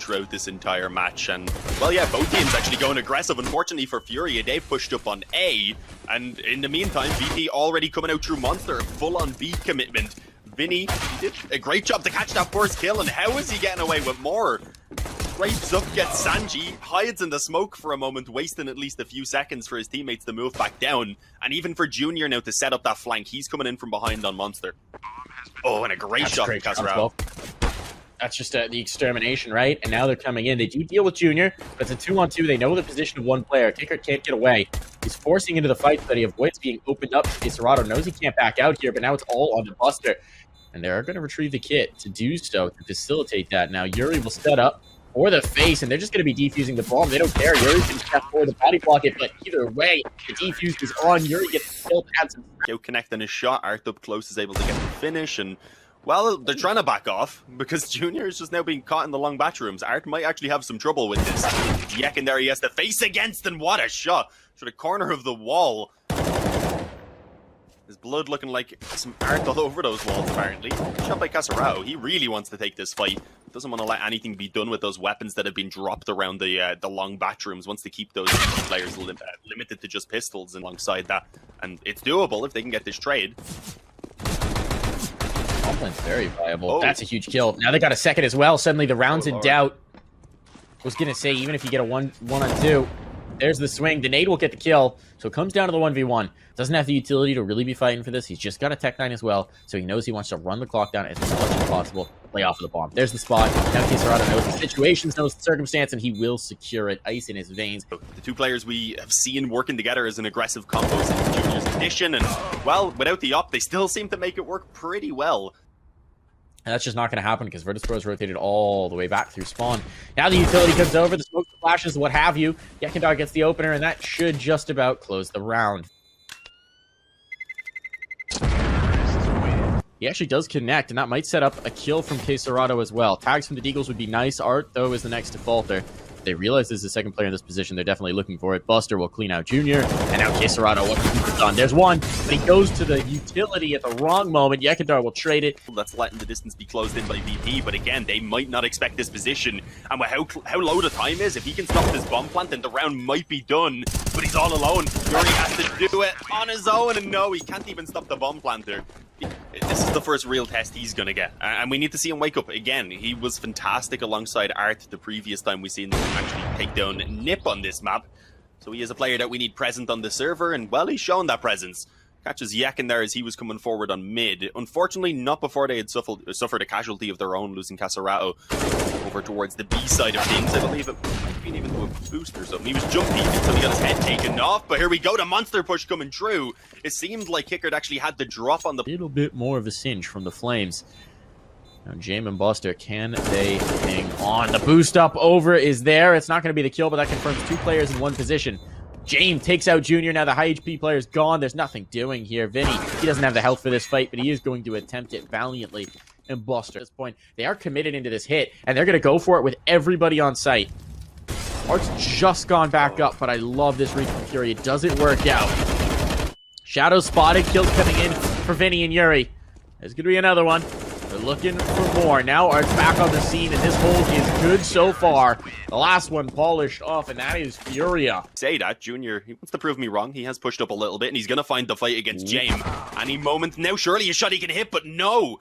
throughout this entire match. And, well, yeah, both teams actually going aggressive. Unfortunately for Furia, they've pushed up on A. And in the meantime, VP already coming out through Monster, full-on B commitment. Vinny, he did a great job to catch that first kill, and how is he getting away with more? Scrapes up, gets Sanji, hides in the smoke for a moment, wasting at least a few seconds for his teammates to move back down. And even for Junior now to set up that flank, he's coming in from behind on Monster. Oh, and a great shot from CASA. That's just the extermination, right? And now they're coming in. They do deal with Junior, but it's a 2-on-2. They know the position of one player. Kicker can't get away. He's forcing into the fight, but he avoids being opened up. Serato knows he can't back out here, but now it's all on the Buster. And they are going to retrieve the kit to do so, to facilitate that. Now Yuri will set up for the face, and they're just going to be defusing the bomb. They don't care. Yuri can step forward to body block it, but either way, the defuse is on. Yuri gets killed. Out connecting his shot. Art up close is able to get the finish, and well, they're trying to back off because Junior is just now being caught in the long bathrooms. Art might actually have some trouble with this. Yekin there he has to face against, and what a shot to the corner of the wall. His blood looking like some art all over those walls, apparently. Shot by Casarao. He really wants to take this fight. Doesn't want to let anything be done with those weapons that have been dropped around the long bathrooms. Wants to keep those players limited to just pistols and alongside that. And it's doable if they can get this trade. Complin's very viable. Oh. That's a huge kill. Now they got a second as well. Suddenly the round's in doubt. I was going to say, even if you get a 1-on-2, there's the swing. The nade will get the kill. So it comes down to the 1v1. Doesn't have the utility to really be fighting for this. He's just got a Tech 9 as well. So he knows he wants to run the clock down as much as possible. Play off of the bomb. There's the spot. Now Serato knows the situations, knows the circumstance, and he will secure it. Ice in his veins. The two players we have seen working together as an aggressive combo since Junior's edition. And, well, without the op, they still seem to make it work pretty well. And that's just not going to happen because Virtus Pro is rotated all the way back through spawn. Now the utility comes over, the smoke flashes, what have you. Yekindar gets the opener, and that should just about close the round. He actually does connect, and that might set up a kill from Serato as well. Tags from the Deagles would be nice. Art, though, is the next defaulter. They realize there's a second player in this position. They're definitely looking for it. Buster will clean out Junior. And now Serato, what he's done. There's one, but he goes to the utility at the wrong moment. Yekindar will trade it. That's letting the distance be closed in by VP, but again, they might not expect this position. And with how low the time is, if he can stop this bomb plant, then the round might be done. But he's all alone. Yuri has to do it on his own, and no, he can't even stop the bomb planter. This is the first real test he's going to get, and we need to see him wake up again. He was fantastic alongside Art the previous time we seen him actually take down Nip on this map. So he is a player that we need present on the server, and well, he's shown that presence. Catches Yakin there as he was coming forward on mid. Unfortunately, not before they had suffered a casualty of their own, losing Casarato over towards the B side of things. I believe it might have been even to a boost or something. He was jumping until he got his head taken off, but here we go, the monster push coming through. It seemed like Kickard actually had the drop on the... little bit more of a cinch from the Flames. Now, James and Buster, can they hang on? The boost up over is there. It's not going to be the kill, but that confirms two players in one position. James takes out Junior. Now the high HP player is gone. There's nothing doing here. Vinny, he doesn't have the health for this fight, but he is going to attempt it valiantly. And Buster, at this point, they are committed into this hit, and they're going to go for it with everybody on site. Art's just gone back up, but I love this read from Fury. It doesn't work out. Shadow spotted. Kills coming in for Vinny and Yuri. There's going to be another one. They're looking for more. Now Art's back on the scene, and this hold is good so far. The last one polished off, and that is Furia. Say that, Junior, he wants to prove me wrong. He has pushed up a little bit, and he's going to find the fight against James. Any moment now, surely a shot he can hit, but no.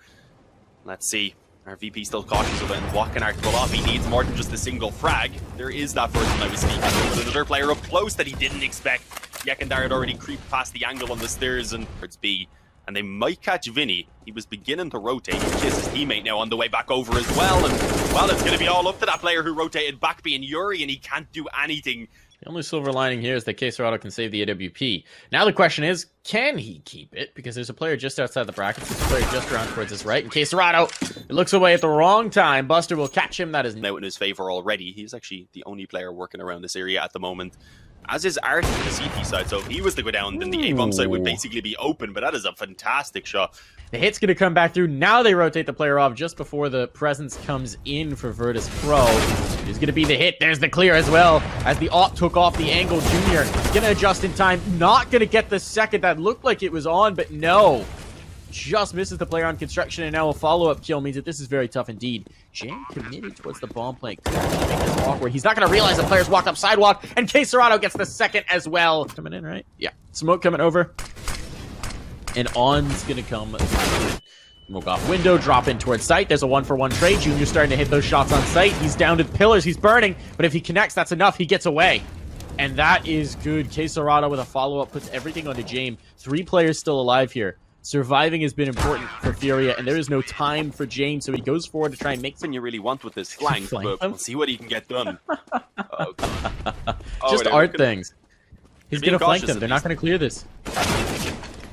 Let's see. Our VP still cautious of it, and what can Art pull off? He needs more than just a single frag. There is that person I was speaking of, with another player up close that he didn't expect. Yekindar had already creeped past the angle on the stairs, and it's B. And they might catch Vinny. He was beginning to rotate, which is his teammate now on the way back over as well. And, well, it's going to be all up to that player who rotated back, being Yuri, and he can't do anything. The only silver lining here is that Serato can save the AWP. Now the question is, can he keep it? Because there's a player just outside the brackets. There's a player just around towards his right. And Serato, it looks away at the wrong time. Buster will catch him. That is now in his favor already. He's actually the only player working around this area at the moment. As is Art on the CT side, so if he was to go down, then the A-bomb side would basically be open, but that is a fantastic shot. The hit's going to come back through. Now they rotate the player off just before the presence comes in for Virtus Pro. It's going to be the hit. There's the clear as well. As the op took off the angle, Junior is going to adjust in time. Not going to get the second. That looked like it was on, but no. just misses the player on construction, and now a follow-up kill means that this is very tough indeed. Jam committed towards the bomb plant. Could actually make this awkward. He's not going to realize the player's walked up sidewalk, and Caserado gets the second as well. Coming in, right? Yeah. Smoke coming over. And on's going to come. Smoke off window, drop in towards site. There's a 1-for-1 trade. Junior's starting to hit those shots on site. He's down to the pillars. He's burning, but if he connects, that's enough. He gets away. And that is good. Caserado with a follow-up puts everything onto Jame. 3 players still alive here. Surviving has been important for Furia, and there is no time for James, so he goes forward to try and make something you really want with this flank, but we'll see what he can get done. Oh, just art things. He's going to flank them. They're not going to clear this.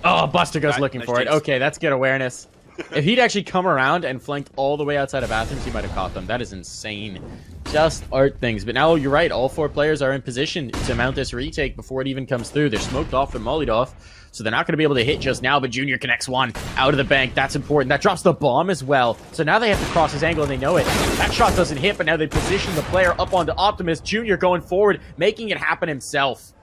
Oh, Buster goes looking for it. Okay, that's good awareness. If he'd actually come around and flanked all the way outside of bathrooms, he might have caught them. That is insane. Just art things. But now you're right. All 4 players are in position to mount this retake before it even comes through. They're smoked off and mollied off, so they're not going to be able to hit just now, but Junior connects one out of the bank. That's important. That drops the bomb as well. So now they have to cross his angle, and they know it. That shot doesn't hit, but now they position the player up onto Optimus. Junior going forward, making it happen himself.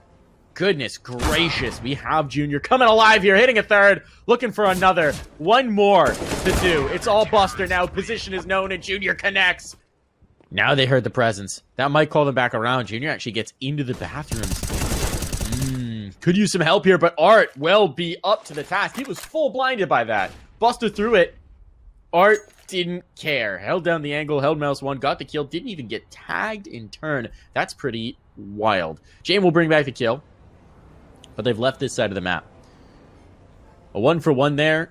Goodness gracious, we have Junior coming alive here, hitting a third, looking for another. One more to do. It's all Buster now. Position is known, and Junior connects. Now they heard the presence. That might call them back around. Junior actually gets into the bathrooms. Could use some help here, but Art will be up to the task. He was full blinded by that. Buster threw it. Art didn't care. Held down the angle, held mouse 1, got the kill, didn't even get tagged in turn. That's pretty wild. Jane will bring back the kill, but they've left this side of the map. A 1-for-1 there.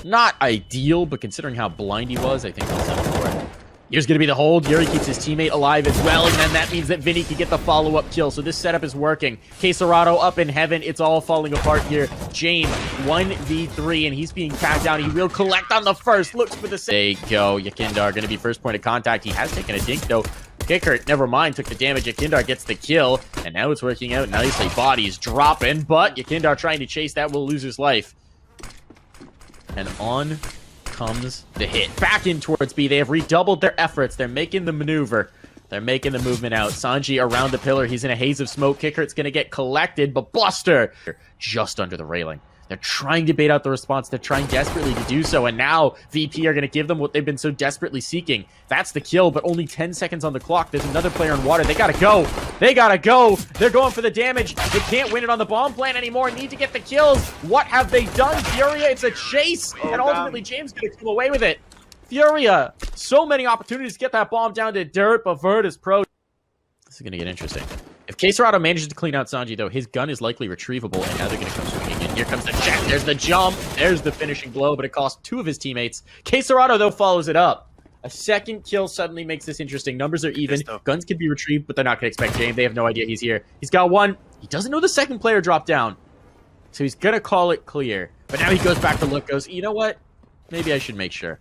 Not ideal, but considering how blind he was, I think he'll settle for it. Here's going to be the hold. Yuri keeps his teammate alive as well, and then that means that Vinny can get the follow-up kill. So this setup is working. Caserado up in heaven. It's all falling apart here. Jame, 1v3, and he's being tagged down. He will collect on the first. Looks for the save. There you go. Yakindar going to be first point of contact. He has taken a dink, though. Kicker, never mind, took the damage. Yakindar gets the kill, and now it's working out nicely. Bodies dropping, but Yakindar trying to chase that will lose his life. And on comes the hit. Back in towards B. They have redoubled their efforts. They're making the maneuver. They're making the movement out. Sanji around the pillar. He's in a haze of smoke. Kicker, it's going to get collected, but Buster just under the railing. They're trying to bait out the response. They're trying desperately to do so, and now VP are going to give them what they've been so desperately seeking. That's the kill, but only 10 seconds on the clock. There's another player in water. They got to go. They got to go. They're going for the damage. They can't win it on the bomb plant anymore. Need to get the kills. What have they done, Furia? It's a chase, and ultimately James going to come away with it. Furia, so many opportunities to get that bomb down to dirt, but Vert is pro. This is going to get interesting. If Caserado manages to clean out Sanji, though, his gun is likely retrievable, and now they're going to come swinging in. Here comes the check. There's the jump. There's the finishing blow, but it costs 2 of his teammates. Caserado, though, follows it up. A second kill suddenly makes this interesting. Numbers are even. Guns can be retrieved, but they're not going to expect James. They have no idea he's here. He's got one. He doesn't know the second player dropped down, so he's going to call it clear. But now he goes back to look, goes, you know what? Maybe I should make sure.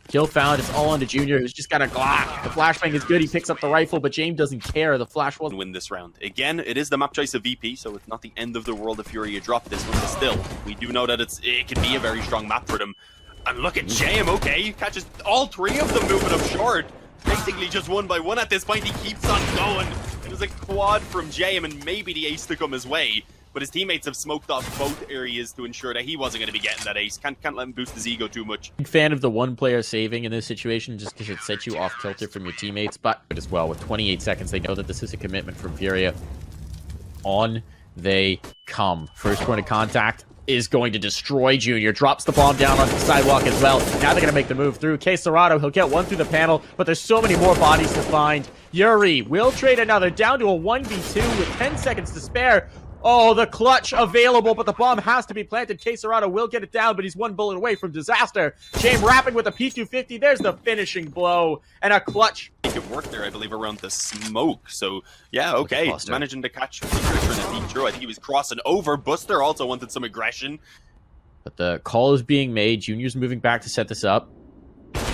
Kill found. It's all on to Junior, who's just got a Glock. The flashbang is good. He picks up the rifle, but James doesn't care. The flash will win this round. Again, it is the map choice of VP, so it's not the end of the world if Furia drop this one, but still, we do know that it can be a very strong map for them. And look at Jam, okay, he catches all 3 of them moving up short. Basically just 1 by 1 at this point. He keeps on going. It was a quad from Jam and maybe the ace to come his way. But his teammates have smoked off both areas to ensure that he wasn't going to be getting that ace. Can't let him boost his ego too much. Big fan of the 1 player saving in this situation just because it sets you off kilter from your teammates. But as well, with 28 seconds, they know that this is a commitment from Furia. On they come. First point of contact is going to destroy Junior. Drops the bomb down onto the sidewalk as well. Now they're going to make the move through. Caserado, he'll get 1 through the panel, but there's so many more bodies to find. Yuri will trade another down to a 1v2 with 10 seconds to spare. Oh, the clutch available, but the bomb has to be planted. Caserado will get it down, but he's 1 bullet away from disaster. Shame wrapping with a P250. There's the finishing blow and a clutch. He could work there, I believe, around the smoke. So, yeah, okay. Managing to catch Buster for the deep throw. I think he was crossing over. Buster also wanted some aggression. But the call is being made. Junior's moving back to set this up.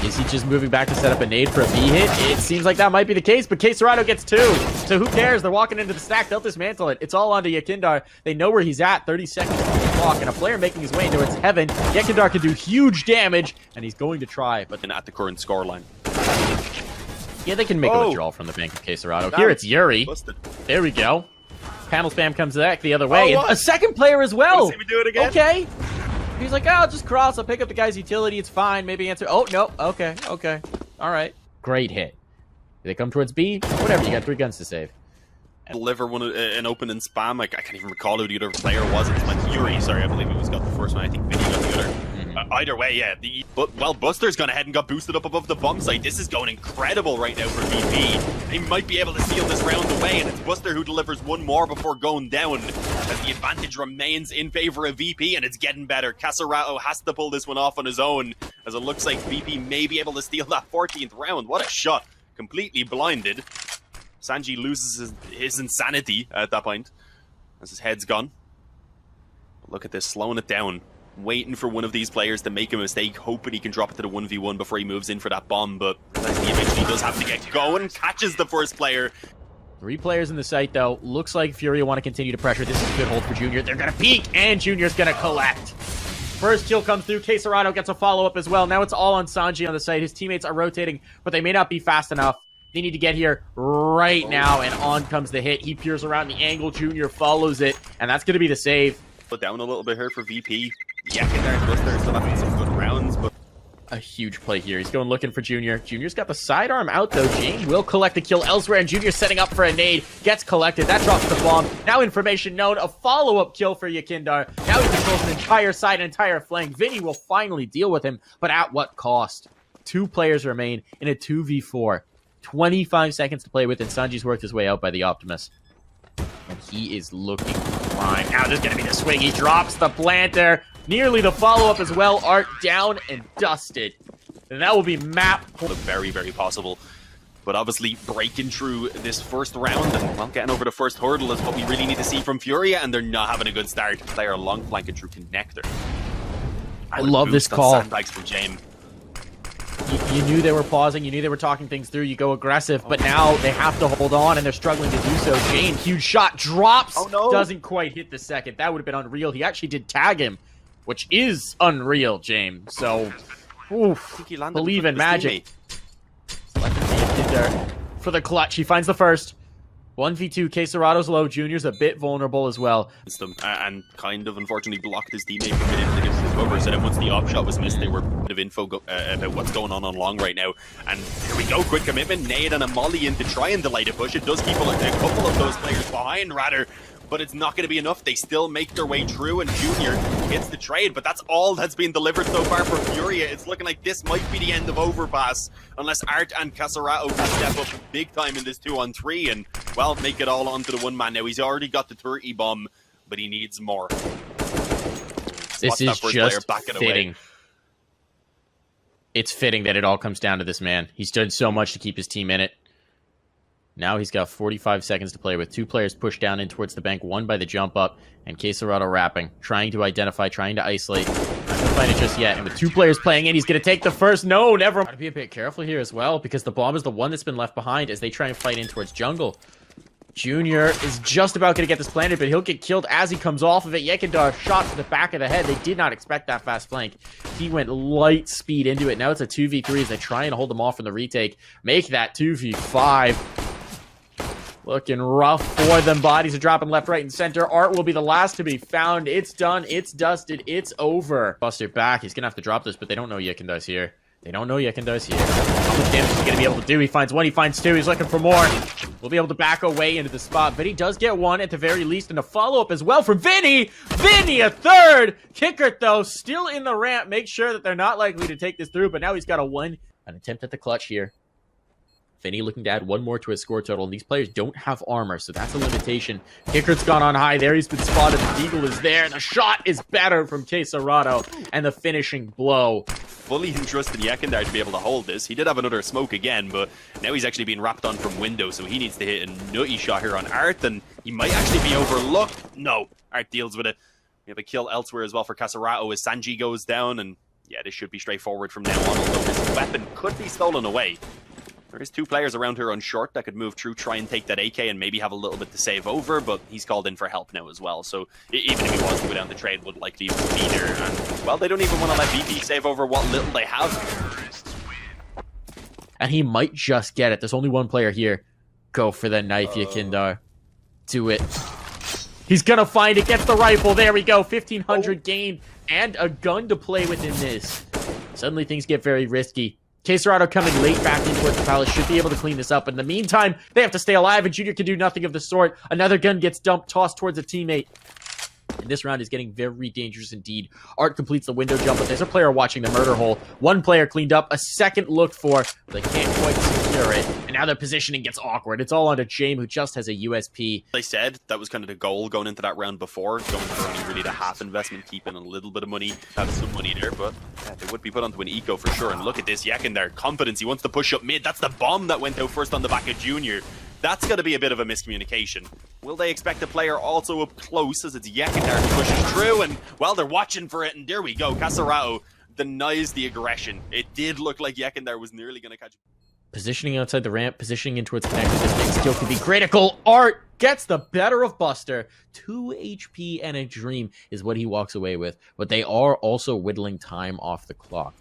Is he just moving back to set up a nade for a B hit? It seems like that might be the case, but Caserado gets 2. So who cares? They're walking into the stack. They'll dismantle it. It's all onto Yakindar. They know where he's at. 30 seconds on the clock, and a player making his way into its heaven. Yakindar can do huge damage, and he's going to try. But then at the current scoreline. Yeah, they can make a withdrawal from the bank of Caserado. Here it's Yuri. Busted. There we go. Panel spam comes back the other way. And a second player as well. See me do it again? Okay. He's like, oh, I'll just cross. I'll pick up the guy's utility. It's fine. Maybe answer. Oh, no. Okay. All right. Great hit. They come towards B. Whatever. You got 3 guns to save. Deliver an open and spam. I can't even recall who the other player was. It's like Fury. Sorry, I believe it was got the first one. I think Vinny got the other. Either way, yeah. Well, Buster's gone ahead and got boosted up above the bomb site. This is going incredible right now for VP. They might be able to steal this round away, and it's Buster who delivers one more before going down, as the advantage remains in favor of VP, and it's getting better. Casarato has to pull this one off on his own, as it looks like VP may be able to steal that 14th round. What a shot. Completely blinded. Sanji loses his insanity at that point, as his head's gone. Look at this, slowing it down. Waiting for one of these players to make a mistake, hoping he can drop it to the 1v1 before he moves in for that bomb, but he eventually does have to get going, catches the first player. 3 players in the site, though. Looks like Furia want to continue to pressure. This is a good hold for Junior. They're going to peek, and Junior's going to collect. First kill comes through. Casarato gets a follow-up as well. Now it's all on Sanji on the site. His teammates are rotating, but they may not be fast enough. They need to get here right now, and on comes the hit. He peers around the angle. Junior follows it, and that's going to be the save. Put down a little bit here for VP. Yeah, get there and Buster still having some good rounds, but a huge play here. He's going looking for Junior. Junior's got the sidearm out, though. James will collect the kill elsewhere, and Junior's setting up for a nade. Gets collected. That drops the bomb. Now information known. A follow-up kill for Yakindar. Now he controls an entire side, an entire flank. Vinny will finally deal with him, but at what cost? 2 players remain in a 2v4. 25 seconds to play with, and Sanji's worked his way out by the Optimus. And he is looking prime. Now there's going to be the swing. He drops the planter. Nearly the follow-up as well. Art down and dusted. And that will be map. Very, very possible. But obviously breaking through this first round and, well, getting over the first hurdle is what we really need to see from Furia, and they're not having a good start. They are long flanking through Connector. I love this call. Sandbags from James. You knew they were pausing, you knew they were talking things through, you go aggressive, but now they have to hold on, and they're struggling to do so. Jane, huge shot, drops, doesn't quite hit the second. That would have been unreal. He actually did tag him, which is unreal, James. So, oof, believe in magic. For the clutch, he finds the first. 1v2, Casarato's low, Junior's a bit vulnerable as well. And kind of unfortunately blocked his teammate from getting to get the cover, so then once the op shot was missed, they were a bit of info about what's going on long right now. And here we go, quick commitment, nade and a molly in to try and delay the push. It does keep a couple of those players behind, rather, but it's not going to be enough. They still make their way through, and Junior hits the trade, but that's all that's been delivered so far for Furia. It's looking like this might be the end of Overpass, unless Art and Casarato can step up big time in this 2-on-3 and, well, make it all onto the one man. Now, he's already got the 30 bomb, but he needs more. This is just fitting. It's fitting that it all comes down to this man. He's done so much to keep his team in it. Now he's got 45 seconds to play with 2 players pushed down in towards the bank, one by the jump up, and Casarato wrapping, trying to identify, trying to isolate. Not going to find it just yet, and with 2 players playing in, he's going to take the first. No, never. Gotta be a bit careful here as well, because the bomb is the one that's been left behind as they try and fight in towards jungle. Junior is just about going to get this planted, but he'll get killed as he comes off of it. Yekindar shot to the back of the head. They did not expect that fast flank. He went light speed into it. Now it's a 2v3 as they try and hold them off from the retake. Make that 2v5. Looking rough for them. Bodies are dropping left, right, and center. Art will be the last to be found. It's done. It's dusted. It's over. Buster back. He's going to have to drop this, but they don't know Yekindar's here. They don't know Yekindar's here. How much damage is he going to be able to do? He finds 1. He finds 2. He's looking for more. We'll be able to back away into the spot, but he does get 1 at the very least, and a follow-up as well from Vinny. Vinny, a 3rd. Kickert, though, still in the ramp. Make sure that they're not likely to take this through, but now he's got a 1. An attempt at the clutch here. Vinny looking to add 1 more to his score total, and these players don't have armor, so that's a limitation. Kickert's gone on high there. He's been spotted. The Eagle is there. The shot is better from Casarato, and the finishing blow. Fully entrusted Yakindar to be able to hold this. He did have another smoke again, but now he's actually being wrapped on from window, so he needs to hit a nutty shot here on Art, and he might actually be overlooked. No, Art deals with it. We have a kill elsewhere as well for Casarato as Sanji goes down, and yeah, this should be straightforward from now on, although this weapon could be stolen away. There is 2 players around here on short that could move through, try and take that AK and maybe have a little bit to save over, but he's called in for help now as well. So even if he was to go down the trade, would likely be there. And, well, they don't even want to let VP save over what little they have. And he might just get it. There's only 1 player here. Go for the knife, Yakindar. Do it. He's going to find it. Gets the rifle. There we go. 1,500 gain. and a gun to play with in this. Suddenly things get very risky. Quesarado coming late back in towards the palace should be able to clean this up. In the meantime, they have to stay alive, and Junior can do nothing of the sort. Another gun gets dumped, tossed towards a teammate. And this round is getting very dangerous indeed. Art completes the window jump, but there's a player watching the murder hole. One player cleaned up, a second looked for, but they can't quite secure it. And now their positioning gets awkward. It's all onto James, who just has a USP. They said that was kind of the goal going into that round before, going for only really the half investment, keeping a little bit of money, have some money there, but yeah, they would be put onto an eco for sure. And look at this Yak in there, confidence, he wants to push up mid. That's the bomb that went out first on the back of Junior. That's going to be a bit of a miscommunication. Will they expect a player also up close as it's Yekindar who pushes through? And, well, they're watching for it, and there we go. Casarao denies the aggression. It did look like Yekindar was nearly going to catch. Positioning outside the ramp, positioning in towards connector. This big skill could be critical. Art gets the better of Buster. 2 HP and a dream is what he walks away with. But they are also whittling time off the clock.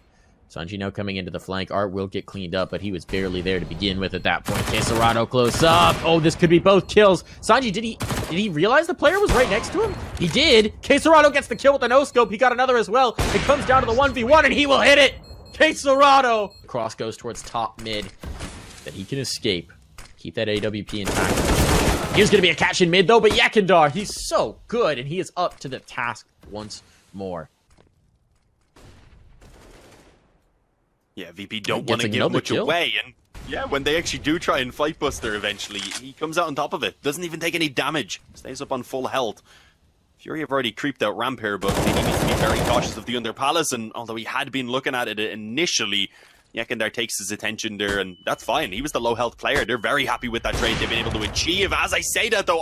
Sanji now coming into the flank. Art will get cleaned up, but he was barely there to begin with at that point. Quesarado close up. Oh, this could be both kills. Sanji, did he realize the player was right next to him? He did. Quesarado gets the kill with the no-scope. He got another as well. It comes down to the 1v1, and he will hit it. Quesarado. Cross goes towards top mid. That he can escape. Keep that AWP intact. He was going to be a catch in mid, though, but Yekindar, he's so good, and he is up to the task once more. Yeah, VP don't want to give much away, and yeah, when they actually do try and fight Buster eventually, he comes out on top of it. Doesn't even take any damage. Stays up on full health. Fury have already creeped out ramp here, but he needs to be very cautious of the under palace, and although he had been looking at it initially, Yekindar takes his attention there, and that's fine. He was the low health player. They're very happy with that trade they've been able to achieve. As I say that, though,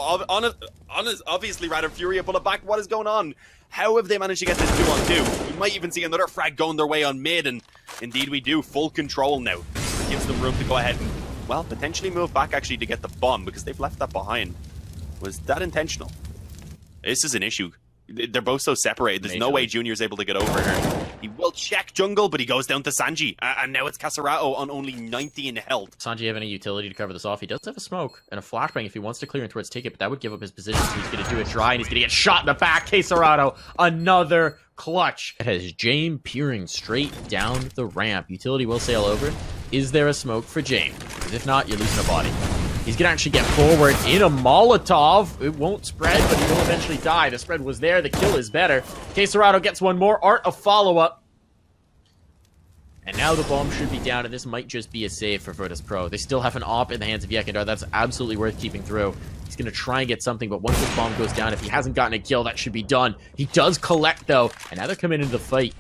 obviously, rather, Furia pull it back. What is going on? How have they managed to get this 2-on-2? We might even see another frag going their way on mid, and indeed we do. Full control now. It gives them room to go ahead and, well, potentially move back actually to get the bomb, because they've left that behind. Was that intentional? This is an issue. They're both so separated. There's no way Junior's able to get over here. He will check jungle, but he goes down to Sanji. And now it's Casarao on only 90 in health. Sanji have any utility to cover this off? He does have a smoke and a flashbang if he wants to clear in towards Ticket, but that would give up his position, so he's going to do it dry, and he's going to get shot in the back. Quesarado, another clutch. It has James peering straight down the ramp. Utility will sail over. Is there a smoke for James? Because if not, you're losing a body. He's going to actually get forward in a Molotov. It won't spread, but he will eventually die. The spread was there. The kill is better. Quesarado gets one more. Art a follow-up. And now the bomb should be down, and this might just be a save for Virtus Pro. They still have an op in the hands of Yekindar. That's absolutely worth keeping through. He's going to try and get something, but once this bomb goes down, if he hasn't gotten a kill, that should be done. He does collect, though, and now they're coming into the fight.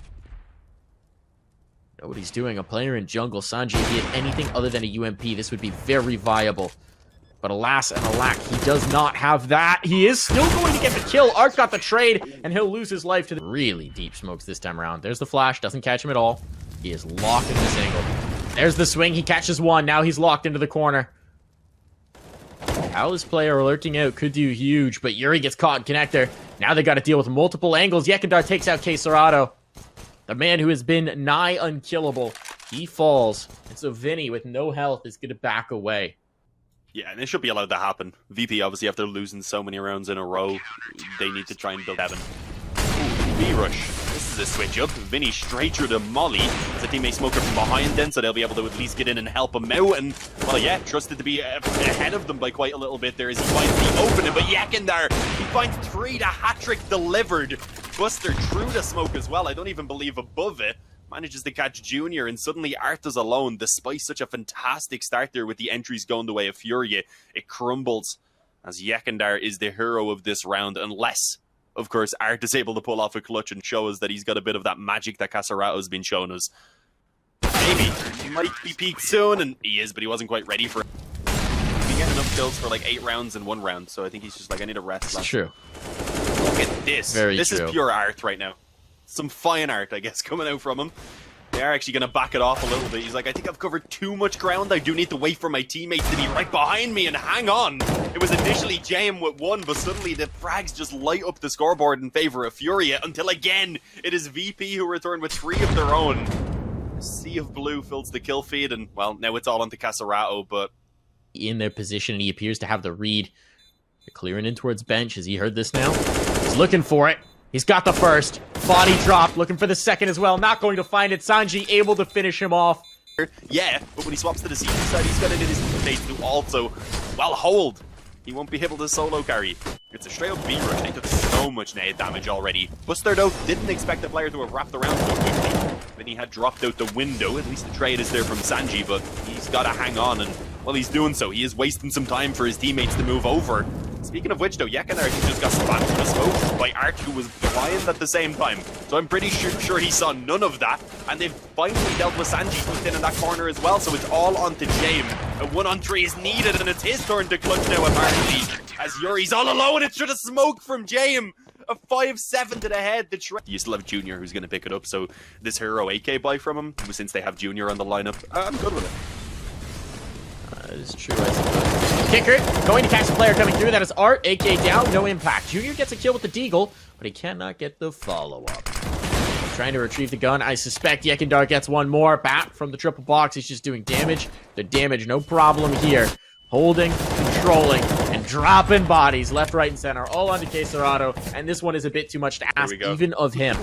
Know what he's doing. A player in jungle. Sanji, if he had anything other than a UMP, this would be very viable. But alas and alack, he does not have that. He is still going to get the kill. Art got the trade, and he'll lose his life to the really deep smokes this time around. There's the flash. Doesn't catch him at all. He is locked in this angle. There's the swing. He catches one. Now he's locked into the corner. How this player alerting out could do huge, but Yuri gets caught in connector. Now they got to deal with multiple angles. Yekindar takes out Quesarado. The man who has been nigh unkillable. He falls. And so Vinny, with no health, is going to back away. Yeah, and it should be allowed to happen. VP, obviously, after losing so many rounds in a row, they need to try and build heaven. B-rush. This is a switch up. Vinny straight through the molly. As a teammate smoker from behind then, so they'll be able to at least get in and help him out. And, well, yeah, trusted to be ahead of them by quite a little bit there as he finds the opening. But Yekindar, he finds 3, the hat-trick delivered. Buster through the smoke as well. I don't even believe above it. Manages to catch Junior, and suddenly Art is alone, despite such a fantastic start there with the entries going the way of Furia. It crumbles as Yekindar is the hero of this round, unless, of course, Art is able to pull off a clutch and show us that he's got a bit of that magic that Casarao has been showing us. Maybe. He might be peaked soon, and he is, but he wasn't quite ready for it. He's been getting enough kills for like 8 rounds in 1 round, so I think he's just like, I need a rest. That's true. Look at this. This is pure art right now. Some fine art, I guess, coming out from him. They are actually going to back it off a little bit. He's like, I think I've covered too much ground. I do need to wait for my teammates to be right behind me and hang on. It was initially JM with 1, but suddenly the frags just light up the scoreboard in favor of Furia until again, it is VP who return with 3 of their own. A sea of blue fills the kill feed, and, well, now it's all onto Casarao, but... In their position, and he appears to have the read. They're clearing in towards bench. Has he heard this now? He's looking for it. He's got the first. Body drop, looking for the second as well. Not going to find it. Sanji able to finish him off. Yeah, but when he swaps to the CT side, he's got it in his teammates to also, well, hold. He won't be able to solo carry. It's a straight up B rush. They took so much nade damage already. Buster, though, didn't expect the player to have wrapped around so quickly. Then he had dropped out the window. At least the trade is there from Sanji, but he's got to hang on, and, well, he's doing so. He is wasting some time for his teammates to move over. Speaking of which, though, Yak and Arch just got spammed with a smoke by Arch, who was blind at the same time. So I'm pretty sure he saw none of that. And they've finally dealt with Sanji within in that corner as well. So it's all onto James. A 1-on-3 is needed, and it's his turn to clutch now, apparently. As Yuri's all alone, it's through the smoke from James. A 5-7 to the head. You still have Junior who's going to pick it up. So this hero AK buy from him, since they have Junior on the lineup, I'm good with it. That is true, I suppose. Kicker, going to catch the player coming through. That is Art, AK down, no impact. Junior gets a kill with the Deagle, but he cannot get the follow-up. Trying to retrieve the gun. I suspect Yekindar gets one more. Bat from the triple box. He's just doing damage. The damage, no problem here. Holding, controlling, and dropping bodies left, right, and center. All onto Quesarado, and this one is a bit too much to ask even of him.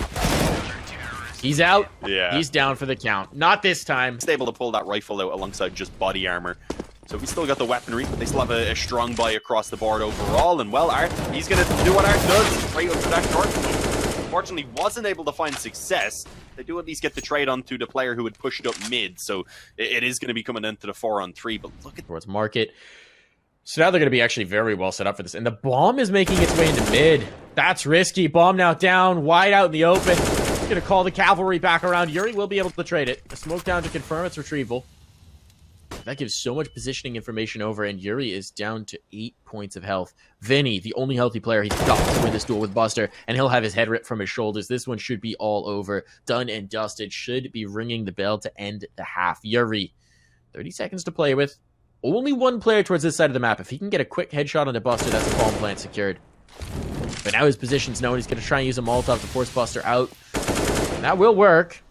He's out. Yeah. He's down for the count. Not this time. He's able to pull that rifle out alongside just body armor. So we still got the weaponry. They still have a strong buy across the board overall. And, well, Art, he's going to do what Art does. Right up to that short smoke. Unfortunately, wasn't able to find success. They do at least get the trade onto the player who had pushed up mid. So it is going to be coming into the 4-on-3. But look at towards market. So now they're going to be actually very well set up for this. And the bomb is making its way into mid. That's risky. Bomb now down, wide out in the open. Going to call the cavalry back around. Yuri will be able to trade it. A smoke down to confirm its retrieval. That gives so much positioning information over, and Yuri is down to 8 points of health. Vinny, the only healthy player, he's got to win this duel with Buster, and he'll have his head ripped from his shoulders. This one should be all over. Done and dusted. Should be ringing the bell to end the half. Yuri, 30 seconds to play with. Only one player towards this side of the map. If he can get a quick headshot on the Buster, that's a bomb plant secured. But now his position's known. He's going to try and use a Molotov to force Buster out. And that will work.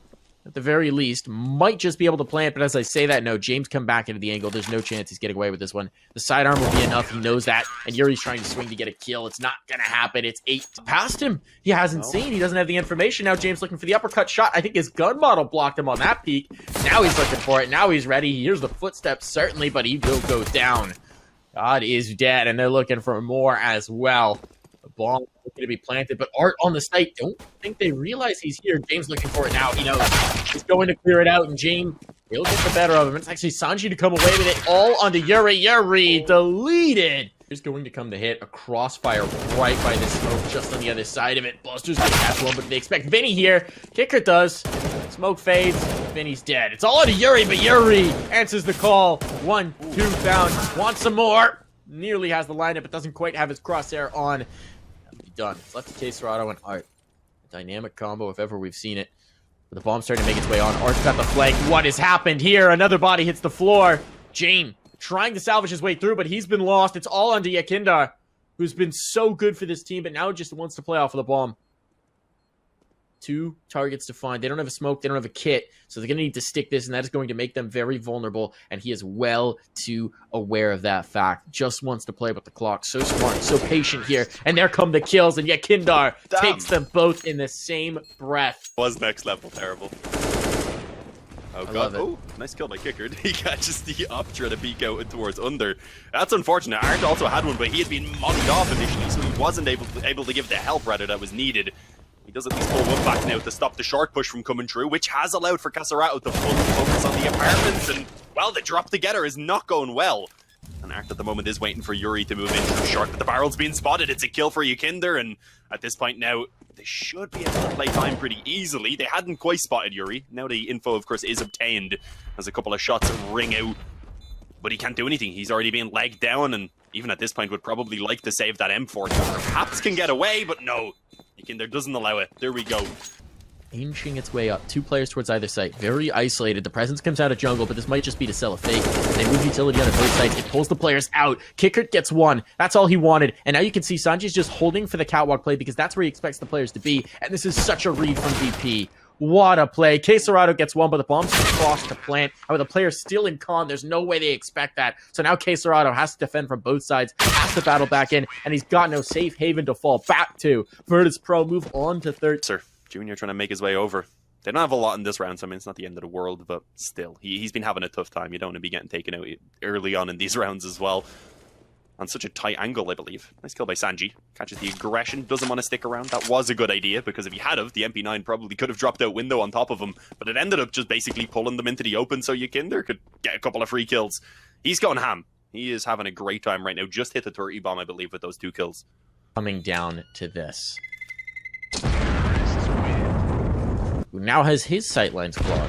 At the very least. Might just be able to plant, but as I say that, no. James come back into the angle. There's no chance he's getting away with this one. The sidearm will be enough. He knows that. And Yuri's trying to swing to get a kill. It's not going to happen. It's 8 past him. He hasn't seen. He doesn't have the information. Now James looking for the uppercut shot. I think his gun model blocked him on that peak. Now he's looking for it. Now he's ready. He hears the footsteps, certainly, but he will go down. God is dead, and they're looking for more as well. The bomb is going to be planted, but Art on the site, don't think they realize he's here. James looking for it now. He knows he's going to clear it out, and James will get the better of him. It's actually Sanji to come away with it all onto Yuri. Yuri deleted. There's going to come the hit. A crossfire right by the smoke just on the other side of it. Buster's going to catch one, but they expect Vinny here. Kicker does. Smoke fades. Vinny's dead. It's all onto Yuri, but Yuri answers the call. 1, 2 down. Wants some more. Nearly has the lineup, but doesn't quite have his crosshair on. That'll be done. It's left to Quesarado and Art. A dynamic combo if ever we've seen it. But the bomb's starting to make its way on. Art's got the flank. What has happened here? Another body hits the floor. Jane trying to salvage his way through, but he's been lost. It's all onto Yakindar, who's been so good for this team, but now just wants to play off of the bomb. 2 targets to find. They don't have a smoke. They don't have a kit. So they're going to need to stick this, and that is going to make them very vulnerable. And he is well too aware of that fact. Just wants to play with the clock. So smart, so patient here. And there come the kills, and yet Kindar takes them both in the same breath. Was next level terrible. Oh, God. Oh, nice kill by Kicker. He catches the Optra to peek out towards under. That's unfortunate. Art also had one, but he had been mollied off initially, so he wasn't able to give the help rather that was needed. He does at least pull one back now to stop the short push from coming through, which has allowed for Casarato to fully focus on the apartments, and, well, the drop together is not going well. And Art at the moment is waiting for Yuri to move in through short, but the barrel's being spotted. It's a kill for Yakinder, and at this point now, they should be able to play time pretty easily. They hadn't quite spotted Yuri. Now the info, of course, is obtained as a couple of shots ring out, but he can't do anything. He's already been legged down, and even at this point would probably like to save that M4. Perhaps can get away, but no. Yakinder doesn't allow it. There we go. Inching its way up. 2 players towards either side. Very isolated. The presence comes out of jungle, but this might just be to sell a fake. They move utility on both sides. It pulls the players out. Kicker gets 1. That's all he wanted. And now you can see Sanji's just holding for the catwalk play because that's where he expects the players to be. And this is such a read from VP. What a play. Quesarado gets one, but the bomb's across the plant. And with the player still in con, there's no way they expect that. So now Quesarado has to defend from both sides, has to battle back in, and he's got no safe haven to fall back to. Virtus Pro move on to third. Sir, Junior trying to make his way over. They don't have a lot in this round, so I mean, it's not the end of the world, but still, he's been having a tough time. You don't want to be getting taken out early on in these rounds as well. On such a tight angle, I believe. Nice kill by Sanji. Catches the aggression, doesn't want to stick around. That was a good idea, because if he had the MP9 probably could have dropped out window on top of him, but it ended up just basically pulling them into the open so Yikinder could get a couple of free kills. He's going ham. He is having a great time right now. Just hit the 30 bomb, I believe, with those 2 kills. Coming down to this. Who now has his sightlines clawed.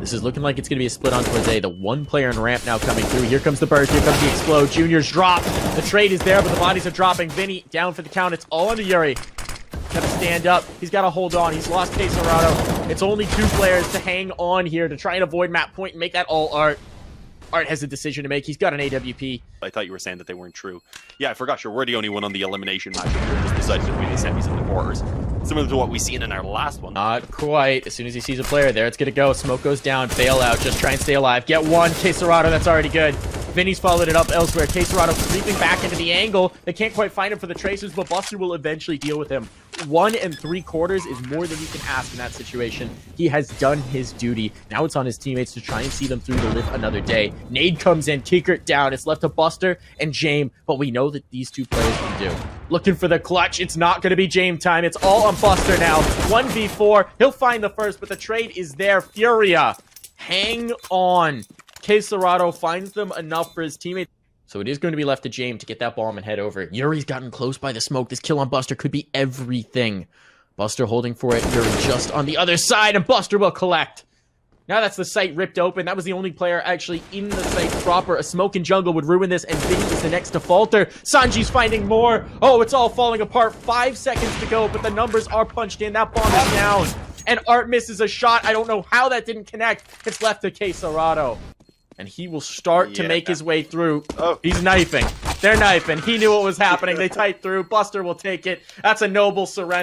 This is looking like it's going to be a split on towards A. The one player in ramp now coming through. Here comes the burst. Here comes the explode. Junior's drop. The trade is there, but the bodies are dropping. Vinny down for the count. It's all under Yuri. Got to stand up. He's got to hold on. He's lost Quesarado. It's only 2 players to hang on here to try and avoid map point and make that all Art. Art has a decision to make. He's got an AWP. I thought you were saying that they weren't true. Yeah, I forgot. Sure, we're the only one on the elimination match. We're just decided between the semis and the quarters. Similar to what we seen in our last one. Not quite. As soon as he sees a player there, it's going to go. Smoke goes down. Bail out. Just try and stay alive. Get one. Quesarado, that's already good. Vinny's followed it up elsewhere. Quesarado creeping back into the angle. They can't quite find him for the tracers, but Buster will eventually deal with him. 1 3/4 is more than you can ask in that situation. He has done his duty. Now it's on his teammates to try and see them through to live another day. Nade comes in, Kickert down. It's left to Buster and Jame, but we know that these 2 players can do. Looking for the clutch. It's not going to be Jame time. It's all on Buster now. 1v4. He'll find the first, but the trade is there. Furia, hang on. Quesarado finds them enough for his teammates. So it is going to be left to Jame to get that bomb and head over. Yuri's gotten close by the smoke. This kill on Buster could be everything. Buster holding for it. Yuri just on the other side, and Buster will collect. Now that's the site ripped open. That was the only player actually in the site proper. A smoke in jungle would ruin this, and Vinny is the next to falter. Sanji's finding more. Oh, it's all falling apart. 5 seconds to go, but the numbers are punched in. That bomb is down. And Art misses a shot. I don't know how that didn't connect. It's left to Quesarado. And he will start to make his way through. Oh, he's knifing. They're knifing. He knew what was happening. They typed through. Buster will take it. That's a noble surrender.